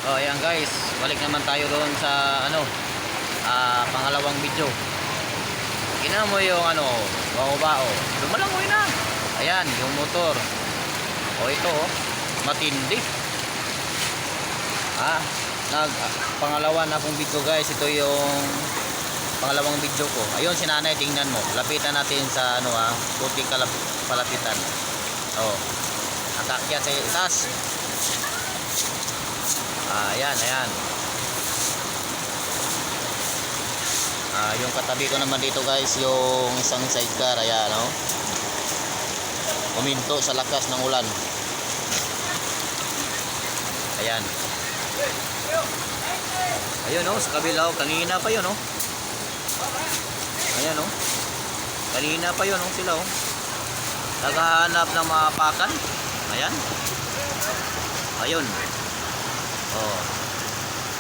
Oh, ayan guys, balik naman tayo doon sa pangalawang video. Ina mo yung bao-bao. Lumalangoy na. Ayan, yung motor. O ito, matindi. Pangalawa na akong video guys. Ito yung pangalawang video ko. Ayun si nanay, tingnan mo. Lapitan natin sa puting palapitan. Oh. Nakakyat sa itaas. Ayan. Yung katabi ko naman dito guys, yung isang sidecar. Ayan, uminto sa lakas ng ulan. Ayan. Ayun sa kabila, kanina pa yun Ayan kanina pa yun sila naghahanap ng mga pakan. Ayan. Ayun.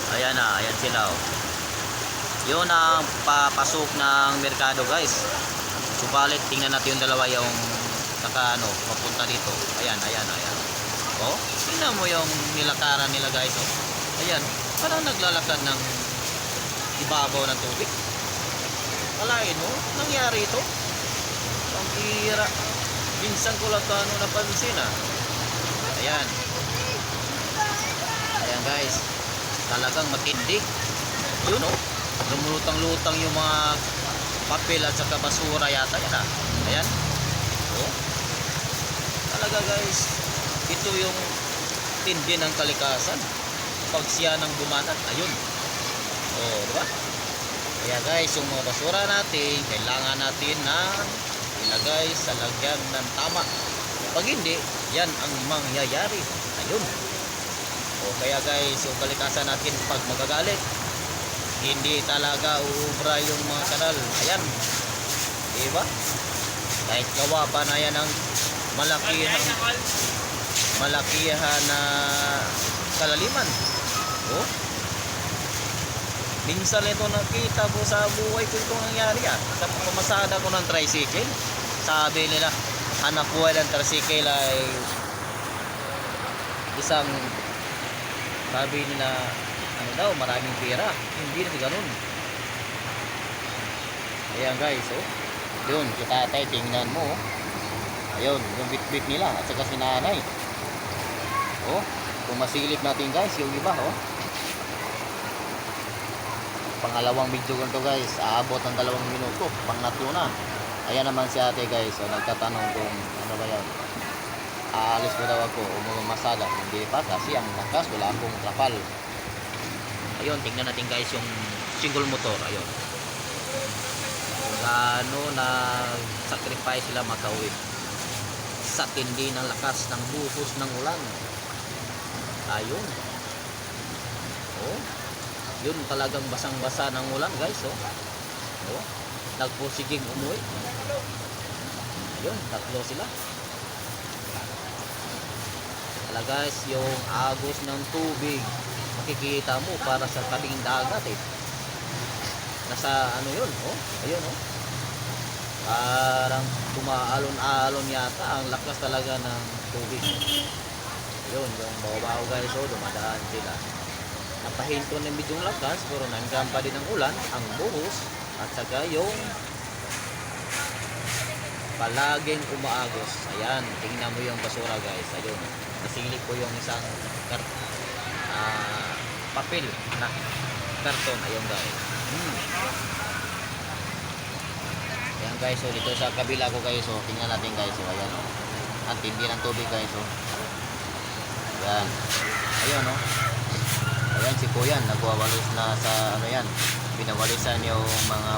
Ayan sila yun ang papasok ng merkado guys. Subalit tingnan natin yung dalawa yung papunta dito. Ayan. Tingnan mo yung nilakaran nila guys. Ayan, parang naglalakad ng ibabaw ng tubig. Walain nangyari ito. Ang hira. Minsan ko lang napansin Ayan guys, talagang matindi. Yun lumulutang-lutang yung mga papel at saka basura yata yan Ayan. Talaga guys, ito yung tindi ng kalikasan pag siya nang bumanat. Ayun. Diba? Kaya guys, yung mga basura natin kailangan natin na ilagay sa lagyan ng tama. Pag hindi, yan ang mangyayari. Ayun. Kaya guys, yung kalikasan natin pag magagalit, hindi talaga uubra yung mga kanal. Ayan. Diba? Kahit gawa pa na yan ng malakihan na kalaliman. Minsan ito nakita ko sa buhay ko itong nangyari sa pamamasada ko ng tricycle. Sabi nila, hanap buhay ng tricycle ay isang, sabi nila maraming pera. Hindi na ganun. Ayan guys, yun, si tatay, tingnan mo ayun, yung bit-bit nila at saka si nanay. Kung masilip natin guys yung iba pangalawang video ko to guys, aabot ng 2 minuto, pangatlo na. Ayan naman si ate guys, nagtatanong kung ano ba yan, aalis ko daw ako o mamasada. Hindi pa kasi ang lakas, wala akong trapal. Ayun, tingnan natin guys yung single motor. Ayun, gaano na sacrifice sila makauwi sa tindi ng lakas ng buhos ng ulan. Ayun. Yun talagang basang-basa ng ulan guys. Nagpusiging umuwi. Yun, 3 sila. Talaga guys, yung agos ng tubig makikita mo para sa tabing dagat nasa yun ayun parang tumaalon-alon yata ang lakas talaga ng tubig. Yun, yung bao-bao guys, dumadaan sila. Napahinto ng bidyong lakas pero nandiyan pa din ang ulan, ang buhos at saka yung palaging umaagos. Ayan, tingnan mo yung basura guys. Ayun, nasilip ko yung isang papel na karton. Ayun guys. Ayan guys, dito sa kabila ko guys, tingnan natin guys. Ayan, ang tindi ng tubig guys. Ayan. Ayun ayan si kuya, nagwawalis na sa yan, binawalisan yung mga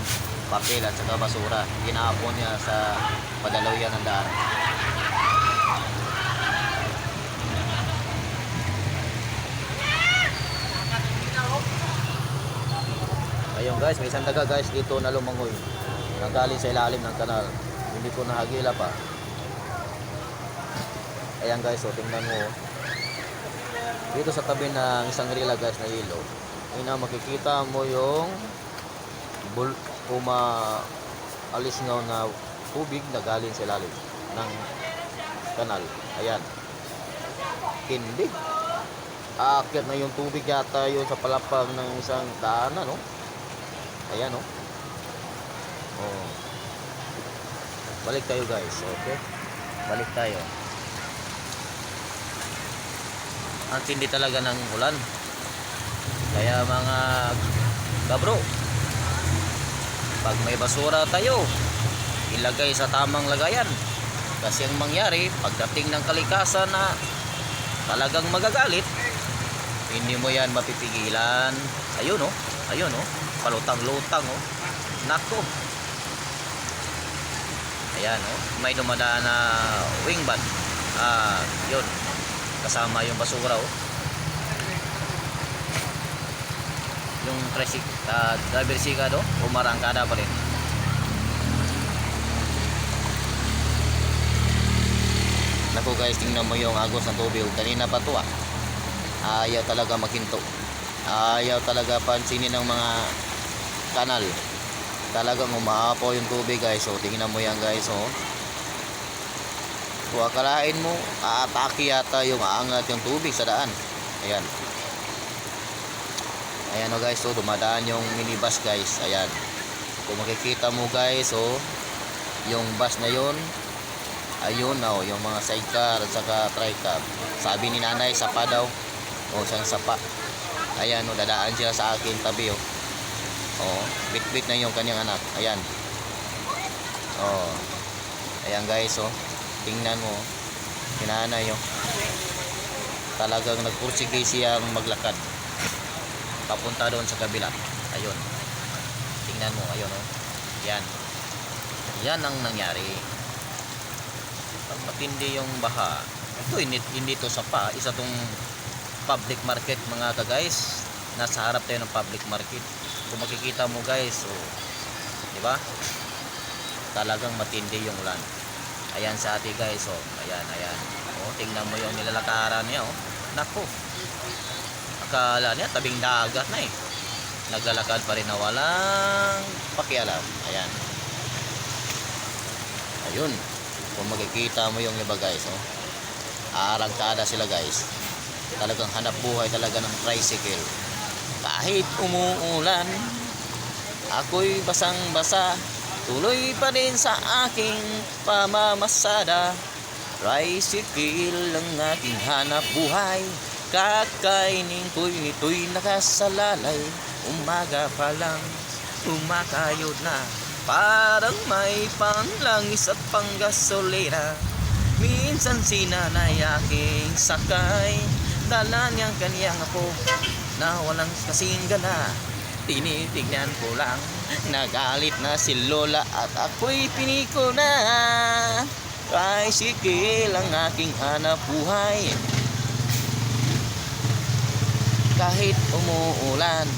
papel at saka basura, ginaapon niya sa padalaw yan ng daan. Ayun guys, may isang daga guys dito na lumangoy, nagaling sa ilalim ng kanal, hindi ko nahagila pa. Ayan guys, tingnan mo dito sa tabi ng isang rila guys na ilog, makikita mo yung alisngaw na tubig na galing sa ilalim ng kanal. Ayan, hindi aakyat na yung tubig yata yun sa palapag ng isang daanan, no? Ayan, no? Oh. Balik tayo guys, okay? Balik tayo. Ang tindi talaga ng ulan. Kaya mga kabro, pag may basura tayo, ilagay sa tamang lagayan. Kasi ang mangyari, pagdating ng kalikasan na talagang magagalit, hindi mo yan mapipigilan. Ayun, oh. Ayun, oh. Palutang-lutang, oh. Nako. Ayan, oh. May dumadaan na wingbat. Yun. Kasama yung basura, oh. Yung driver sigado, umarangkada pa rin. Naku guys, tingnan mo yung agos ng tubig. Kanina pa to, ayaw talaga makinto. Ayaw talaga pansinin ng mga kanal. Talagang umaapaw yung tubig guys. So tingnan mo yan guys, oh. Kung akalain mo, aatake yata yung aangat yung tubig sa daan. Ayan. Ayan, oh guys, so dumadaan yung minibus guys. Ayan. Kung makikita mo guys, oh, yung bus na yun, ayun, oh, yung mga sidecar at saka tricab. Sabi ni nanay, sapa daw. O, siyang sapa. Ayan, oh, dadaan sila sa akin tabi, oh. Oh, bit-bit na yung kanyang anak. Ayan. Oh. Ayan guys, oh. Tingnan mo, kinanay, oh. Talagang nagpursige siyang maglakad papunta doon sa kabila. Ayun. Tingnan mo, ayun, oh. Yan. Yan ang nangyari. Pag matindi yung baha, ito hindi to sapa. Isa tong public market mga ka-guys. Nasa harap tayo ng public market. Kung makikita mo guys, oh, di ba? Talagang matindi yung ulan. Ayan sa ate guys, oh. Ayan, ayan. Oh, tingnan mo yung nilalakaran niya, oh. Nako. Akala niya tabing dagat na, eh. Naglalakad pa rin na walang pakialam. Ayan. Ayun. Kung makikita mo yung iba guys, oh. Arangkada sila guys. Talagang hanap buhay talaga ng tricycle. Kahit umuulan, ako'y basang-basa, tuloy pa rin sa aking pamamasada. Tricycle ang aking hanap buhay, kakainin ko'y nito'y nakasalalay. Umaga pa lang, umakayod na, parang may panglangis at panggasolina. Minsan si nanay aking sakay, dala niyang kaniyang ako na walang kasing gana. Tinitignan ko lang, nagalit na si lola at ako'y piniko na. Tricycle ang aking hanap buhay, kahit umuulan,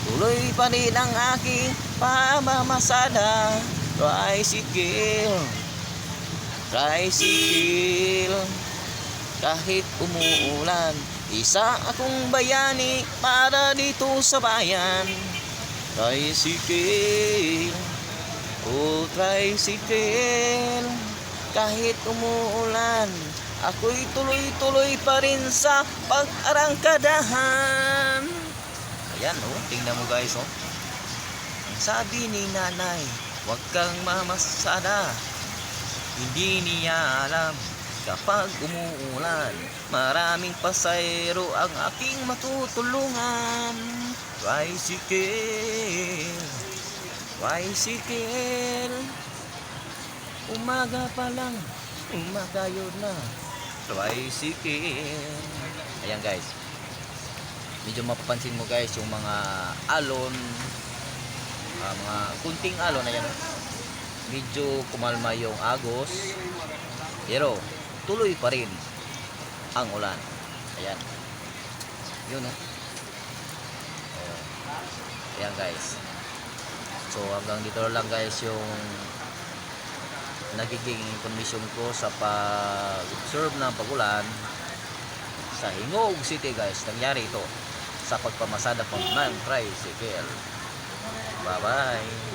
tuloy pa rin ang aking pamamasada. Tricycle, tricycle, kahit umuulan, isa akong bayani para dito sa bayan. Tricycle, oh tricycle, kahit umuulan, ako'y tuloy-tuloy pa rin sa pag-arangkadahan. Ayan, oh, tingnan mo guys, oh. Sabi ni nanay, huwag kang mamasada. Hindi niya alam, kapag umuulan, maraming pasayro ang aking matutulungan. Tricycle, tricycle, umaga pa lang, umakayod na. Tricycle. Ayan guys, medyo mapapansin mo guys yung mga alon, mga kunting alon. Ayan, medyo kumalma yung agos, pero tuloy pa rin ang ulan. Ayan, yun, oh. Ayan guys, so hanggang dito lang guys yung nagiging kondisyon ko sa pag-observe ng pagulan sa Hingog City guys. Nangyari ito sa pagpamasada ko ng tricycle. Bye bye.